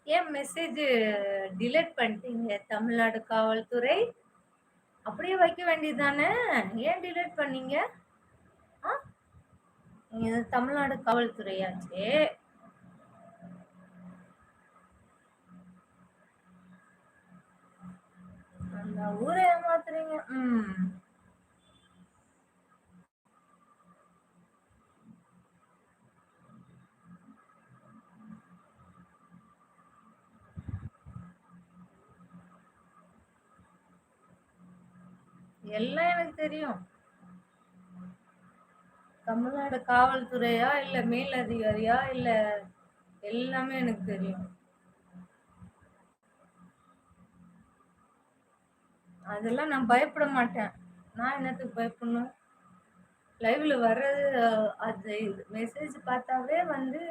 ஏன் message delete பண்ணிட்டீங்க? தமிழ்நாடு காவல்துறை. அப்படியே வைக்க வேண்டியது தானே? ஏன் டிலீட் பண்ணீங்க? ஆ? நீங்க தமிழ்நாடு காவல்துறையாச்சே. அந்த ஊர ஏமாத்துறீங்க. ம். எல்லாம் எனக்கு தெரியும். தமிழ்நாடு காவல்துறையா, இல்ல மேல் அதிகாரியா, இல்ல எல்லாமே எனக்கு தெரியும். அதெல்லாம் நான் பயப்பட மாட்டேன். நான் என்னத்துக்கு பயப்படணும்? லைவ்ல வர்றது அது மெசேஜ் பார்த்தாவே வந்து